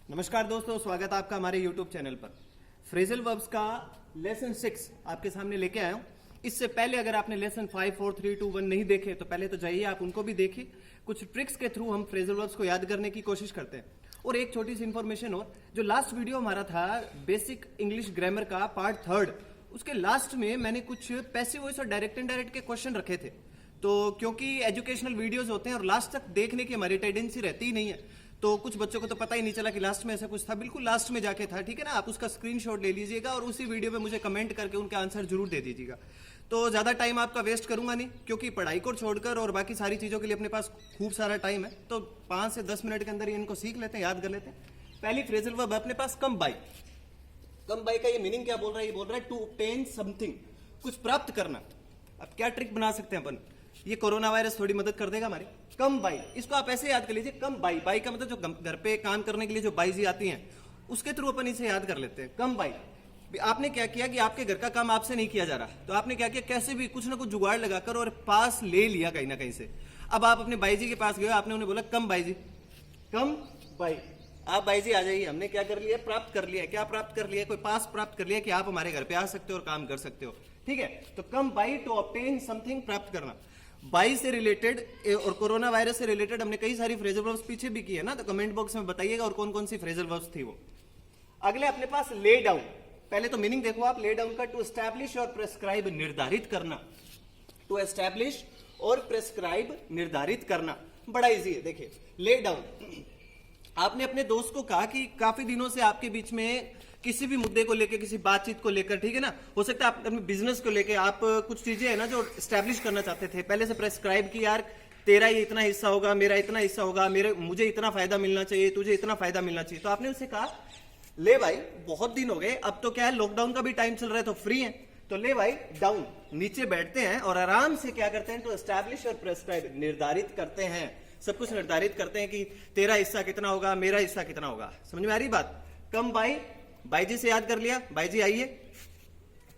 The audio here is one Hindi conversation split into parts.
नमस्कार दोस्तों, स्वागत है आपका हमारे YouTube चैनल पर। फ्रेजल वर्ब्स का लेसन 6 आपके सामने लेके आया हूं। इससे पहले अगर आपने लेसन 5, 4, 3, 2, 1 नहीं देखे तो पहले तो जाइए आप उनको भी देखिए। कुछ ट्रिक्स के थ्रू हम फ्रेजल वर्ब्स को याद करने की कोशिश करते हैं। और एक छोटी सी इंफॉर्मेशन और, जो लास्ट वीडियो हमारा था बेसिक इंग्लिश ग्रामर का पार्ट 3, उसके लास्ट में मैंने कुछ पैसिव वॉइस और डायरेक्ट इनडायरेक्ट के क्वेश्चन रखे थे। तो क्योंकि एजुकेशनल वीडियोस होते हैं और लास्ट तक देखने की हमारी टेंडेंसी रहती ही नहीं है, तो कुछ बच्चों को तो पता ही नहीं चला कि लास्ट में ऐसा कुछ था। बिल्कुल लास्ट में जाके था, ठीक है ना। आप उसका स्क्रीनशॉट ले लीजिएगा और उसी वीडियो में मुझे कमेंट करके उनके आंसर जरूर दे दीजिएगा। तो ज्यादा टाइम आपका वेस्ट करूंगा नहीं, क्योंकि पढ़ाई को छोड़कर और बाकी सारी चीजों के लिए अपने पास खूब सारा टाइम है। तो 5 से 10 मिनट के अंदर इनको सीख लेते हैं, याद कर लेते हैं। पहली फ्रेजल वर्ब अपने पास कम बाय। कम बाय का ये मीनिंग क्या बोल रहा है? ये बोल रहा है टू ऑब्टेन समथिंग, कुछ प्राप्त करना। अब क्या ट्रिक बना सकते हैं अपन, ये कोरोना वायरस थोड़ी मदद कर देगा हमारी। कम बाई, इसको आप ऐसे याद कर लीजिए, कम बाई। बाई का मतलब जो घर पे काम करने के लिए जो बाई जी आती हैं, उसके थ्रू अपन इसे याद कर लेते हैं। कम बाई। आपने क्या किया कि आपके घर का काम आपसे नहीं किया जा रहा, तो आपने क्या किया, कैसे भी कुछ ना कुछ जुगाड़ लगाकर और पास ले लिया कहीं ना कहीं से। अब आप अपने बाई जी के पास गए, आपने उन्हें बोला कम बाई जी, कम बाई, आप बाई जी आ जाइए। हमने क्या कर लिया? प्राप्त कर लिया। क्या प्राप्त कर लिया? कोई पास प्राप्त कर लिया कि आप हमारे घर पे आ सकते हो और काम कर सकते हो, ठीक है। तो come by, to obtain something, प्राप्त करना। बाई से रिलेटेड और कोरोना वायरस से रिलेटेड हमने कई सारी फ्रेजल वर्ब्स पीछे भी की है ना, तो कमेंट बॉक्स में बताइएगा और कौन कौन सी फ्रेजल वर्ब्स थी वो। अगले अपने पास ले डाउन। पहले तो मीनिंग देखो आप ले डाउन का, टू एस्टैब्लिश और प्रेस्क्राइब, निर्धारित करना। टू एस्टैब्लिश और प्रेस्क्राइब, निर्धारित करना, बड़ा इजी है। देखिए ले डाउन, आपने अपने दोस्त को कहा कि काफी दिनों से आपके बीच में किसी भी मुद्दे को लेकर, किसी बातचीत को लेकर, ठीक है ना, हो सकता है आप अपने बिजनेस को लेकर आप कुछ चीजें है ना जो एस्टैब्लिश करना चाहते थे, पहले से प्रेस्क्राइब की, यार तेरा ये इतना हिस्सा होगा, मेरा इतना हिस्सा होगा, मुझे इतना फायदा मिलना चाहिए, तुझे इतना फायदा मिलना चाहिए। तो आपने उससे कहा ले भाई बहुत दिन हो गए, अब तो क्या है लॉकडाउन का भी टाइम चल रहा है तो फ्री है, तो ले भाई डाउन, नीचे बैठते हैं और आराम से क्या करते हैं, तो एस्टैब्लिश और प्रेस्क्राइब, निर्धारित करते हैं, सब कुछ निर्धारित करते हैं कि तेरा हिस्सा कितना होगा, मेरा हिस्सा कितना होगा। समझ में आ रही बात? कम बाई, बाई जी से याद कर लिया, बाई जी आइए।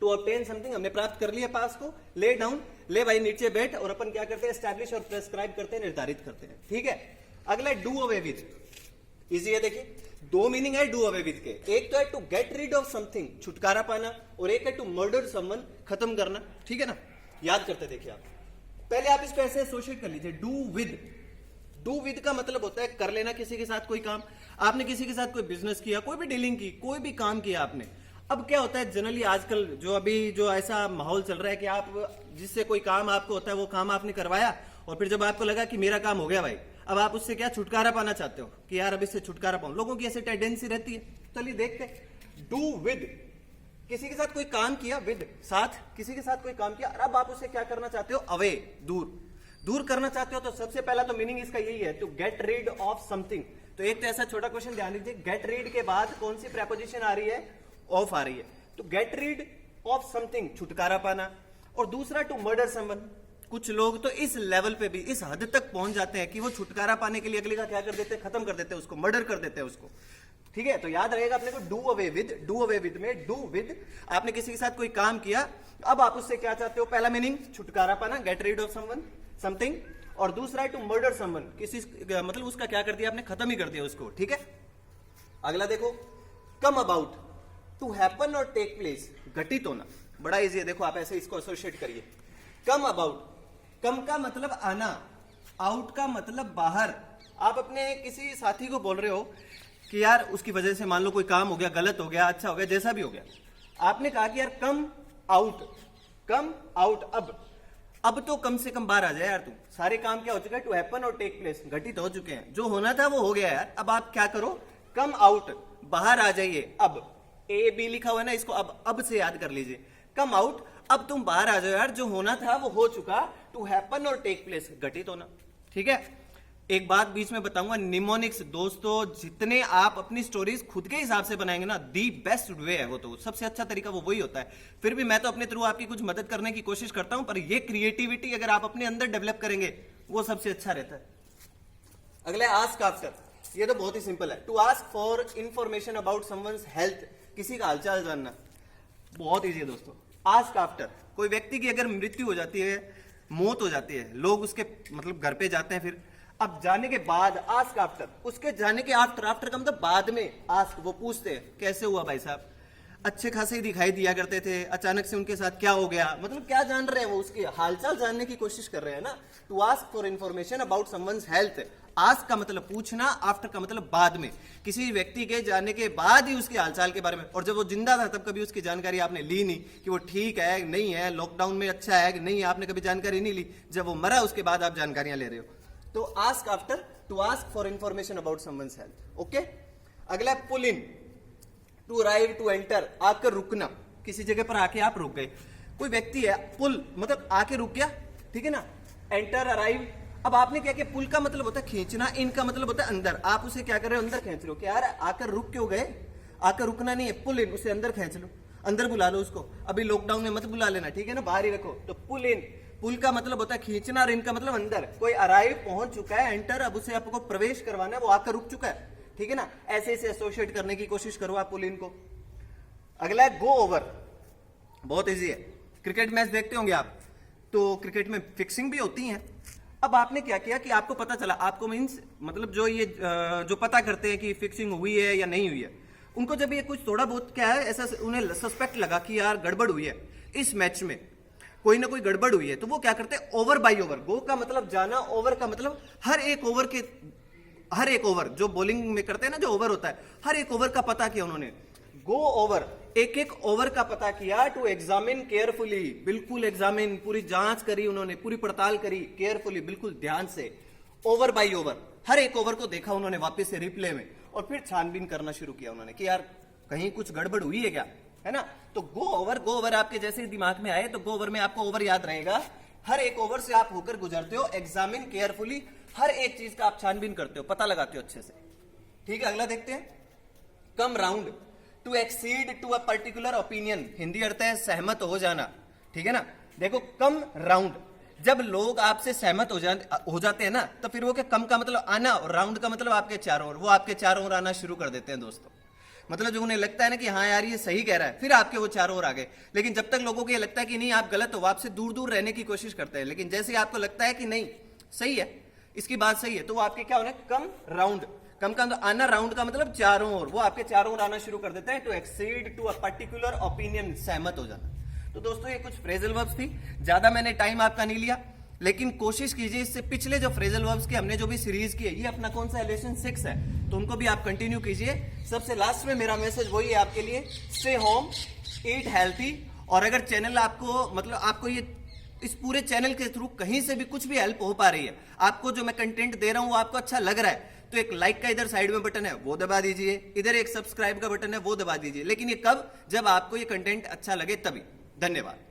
टू ऑब्टेन समथिंग, हमने प्राप्त कर लिया पास को। ले डाउन, ले भाई नीचे बैठ, और अपन क्या करते हैं, एस्टैब्लिश और प्रेस्क्राइब करते हैं, निर्धारित करते हैं, ठीक है। अगला डू अवे विद, इजी है। देखिए दो मीनिंग है डू अवे विद के, एक तो है to get rid of something, छुटकारा पाना, और एक है टू मर्डर समवन, खत्म करना, ठीक है ना। याद करते देखिए आप, पहले आप इसको ऐसे एसोसिएट कर लीजिए, डू विद। डू विद का मतलब होता है कर लेना किसी के साथ कोई काम। आपने किसी के साथ कोई बिजनेस किया, कोई भी डीलिंग की, कोई भी काम किया आपने। अब क्या होता है जनरली आजकल जो ऐसा माहौल चल रहा है कि आप जिससे कोई काम आपको होता है, वो काम आपने करवाया, और फिर जब आपको लगा कि मेरा काम हो गया भाई, अब आप उससे क्या छुटकारा पाना चाहते हो कि यार अब इससे छुटकारा पाऊं। लोगों की ऐसी टेंडेंसी रहती है। चलिए देखते हैं। डू विद, किसी के साथ कोई काम किया, विद साथ, किसी के साथ कोई काम किया, अब आप उससे क्या करना चाहते हो, अवे, दूर, दूर करना चाहते हो। तो सबसे पहला तो मीनिंग इसका यही है, to get rid of something. तो एक तो ऐसा छोटा क्वेश्चन ध्यान दीजिए, गेट रीड के बाद कौन सी प्रेपोजिशन आ रही है, ऑफ आ रही है। तो गेट रीड ऑफ समथिंग, छुटकारा पाना। और दूसरा टू मर्डर समवन। कुछ लोग तो इस लेवल पे भी, इस हद तक पहुंच जाते हैं कि वो छुटकारा पाने के लिए अगले का क्या कर देते हैं, खत्म कर देते हैं उसको, मर्डर कर देते हैं उसको, ठीक है। तो याद रहेगा अपने को do away with. Do away with में डू विद, आपने किसी के साथ कोई काम किया, अब आप उससे क्या चाहते हो, पहला मीनिंग छुटकारा पाना, gate rid of someone something, और दूसरा है टू मर्डर समवन, किसी मतलब उसका क्या कर दिया आपने, खत्म ही कर दिया उसको, ठीक है। अगला देखो कम अबाउट, टू हैपन और टेक प्लेस, घटित होना, बड़ा इजी है। देखो आप ऐसे इसको एसोसिएट करिए, कम अबाउट, कम का मतलब आना, आउट का मतलब बाहर। आप अपने किसी साथी को बोल रहे हो कि यार उसकी वजह से मान लो कोई काम हो गया, गलत हो गया, अच्छा हो गया, जैसा भी हो गया, आपने कहा कि यार कम आउट, कम आउट, अब तो कम से कम बाहर आ जाए यार तू, सारे काम क्या हो चुका है, टू हैपन और टेक प्लेस, घटित हो चुके हैं, जो होना था वो हो गया यार, अब आप क्या करो, कम आउट, बाहर आ जाइए। अब ए बी लिखा हुआ है ना, इसको अब से याद कर लीजिए, कम आउट, अब तुम बाहर आ जाओ यार, जो होना था वो हो चुका, टू हैपन और टेक प्लेस, घटित होना, ठीक है। एक बात बीच में बताऊंगा, निमोनिक्स दोस्तों, जितने आप अपनी स्टोरीज खुद के हिसाब से बनाएंगे ना, दी बेस्ट वे है वो, तो सबसे अच्छा तरीका वो वही होता है। फिर भी मैं तो अपने थ्रू आपकी कुछ मदद करने की कोशिश करता हूं, पर ये क्रिएटिविटी अगर आप अपने अंदर डेवलप करेंगे वो सबसे अच्छा रहता है। अगला आस्क आफ्टर, ये तो बहुत ही सिंपल है, to ask for information about someone's health, किसी का हालचाल जानना, बहुत ईजी है दोस्तों। आस्क आफ्टर, कोई व्यक्ति की अगर मृत्यु हो जाती है, मौत हो जाती है, लोग उसके मतलब घर पे जाते हैं, फिर अब जाने के बाद आस्क आफ्टर, उसके जाने के आफ्टर, आफ्टर का मतलब बाद में, आस्क वो पूछते हैं कैसे हुआ भाई साहब, अच्छे खासे ही दिखाई दिया करते थे, अचानक से उनके साथ क्या हो गया, मतलब क्या जान रहे हैं वो, उसकी हालचाल जानने की कोशिश कर रहे हैं ना। To ask for information about someone's health, ask का मतलब पूछना, आफ्टर का मतलब बाद में, किसी व्यक्ति के जाने के बाद ही उसकी हालचाल के बारे में। और जब वो जिंदा था तब कभी उसकी जानकारी आपने ली नहीं कि वो ठीक है नहीं है, लॉकडाउन में अच्छा है कि नहीं, आपने कभी जानकारी नहीं ली। जब वो मरा उसके बाद आप जानकारियां ले रहे हो। तो ask after, to ask for information about someone's health. Okay, अगला pull in, to arrive, to enter, आकर रुकना, किसी जगह पर आके आप रुक गए। कोई व्यक्ति है, पुल मतलब आके रुक गया, ठीक है ना। एंटर, अराइव, अब आपने क्या किया, पुल का मतलब होता है खींचना, इन का मतलब होता है अंदर, आप उसे क्या कर रहे हो, अंदर खींच रहे हो। क्या यार आकर रुक क्यों गए, आकर रुकना नहीं है, पुल इन, उसे अंदर खींच लो, अंदर बुला लो उसको। अभी लॉकडाउन में मत बुला लेना, ठीक है ना, बाहर ही रखो। तो पुल इन, पुल का मतलब होता है खींचना और इनका मतलब अंदर। कोई अराइव पहुंच चुका है, एंटर, अब उसे आपको प्रवेश करवाना है, वो आकर रुक चुका है, ठीक है ना। ऐसे ऐसे एसोसिएट करने की कोशिश करो आप पुल इन को। अगला है गो ओवर, बहुत इजी है। क्रिकेट मैच देखते होंगे आप, तो क्रिकेट में फिक्सिंग भी होती है। अब आपने क्या किया कि आपको पता चला, आपको मीन्स मतलब जो ये जो पता करते हैं कि फिक्सिंग हुई है या नहीं हुई है, उनको जब ये कुछ थोड़ा बहुत क्या है ऐसा उन्हें सस्पेक्ट लगा कि यार गड़बड़ हुई है इस मैच में, कोई ना कोई गड़बड़ हुई है, तो वो क्या करते हैं, ओवर बाय ओवर, गो का मतलब जाना, ओवर का मतलब हर एक ओवर के, हर एक ओवर जो बॉलिंग में करते हैं ना, जो ओवर होता है, हर एक ओवर का पता किया उन्होंने। गो ओवर, एक एक ओवर का पता किया। टू एग्जामिन केयरफुली, बिल्कुल एग्जामिन, पूरी जांच करी उन्होंने, पूरी पड़ताल करी केयरफुली, बिल्कुल ध्यान से। ओवर बाय ओवर, हर एक ओवर को देखा उन्होंने वापस से रिप्ले में, और फिर छानबीन करना शुरू किया उन्होंने कि यार कहीं कुछ गड़बड़ हुई है क्या, है ना। तो गो ओवर, गो ओवर आपके जैसे दिमाग में आए तो गो ओवर में आपको ओवर याद रहेगा, हर एक ओवर से आप होकर गुजरते हो। एग्जामिन केयरफुली, हर एक चीज का आप छानबीन करते हो, पता लगाते हो अच्छे से, ठीक है। अगला देखते हैं, come round, to exceed to a particular opinion, Hindi अर्थ है सहमत हो जाना, ठीक है ना। देखो कम राउंड, जब लोग आपसे सहमत हो जाते हैं ना, तो फिर वो क्या, कम का मतलब आना और राउंड का मतलब आपके चारों ओर, वो आपके चारों ओर आना शुरू कर देते हैं दोस्तों। मतलब जो उन्हें लगता है ना कि हाँ यार ये सही कह रहा है, फिर आपके वो चारों ओर आ गए। लेकिन जब तक लोगों को ये लगता है कि नहीं आप गलत हो, आपसे दूर दूर रहने की कोशिश करते हैं। लेकिन जैसे ही आपको लगता है कि नहीं सही है, इसकी बात सही है, तो वो आपके क्या होना, कम राउंड, कम का आना, राउंड का मतलब चारों ओर, वो आपके चारों ओर आना शुरू कर देते हैं। To exceed to a particular opinion, सहमत हो जाना। तो दोस्तों ये कुछ फ्रेजल वर्ब्स थी, ज्यादा मैंने टाइम आपका नहीं लिया, लेकिन कोशिश कीजिए इससे पिछले जो फ्रेजल वर्ब्स की हमने जो भी सीरीज की है, ये अपना कौन सा लेसन 6 है, तो उनको भी आप कंटिन्यू कीजिए। सबसे लास्ट में मेरा मैसेज वही है आपके लिए, स्टे होम, ईट हेल्थी। और अगर चैनल आपको मतलब आपको ये इस पूरे चैनल के थ्रू कहीं से भी कुछ भी हेल्प हो पा रही है, आपको जो मैं कंटेंट दे रहा हूं वो आपको अच्छा लग रहा है, तो एक लाइक का इधर साइड में बटन है वो दबा दीजिए, इधर एक सब्सक्राइब का बटन है वो दबा दीजिए। लेकिन ये कब, जब आपको ये कंटेंट अच्छा लगे तभी। धन्यवाद।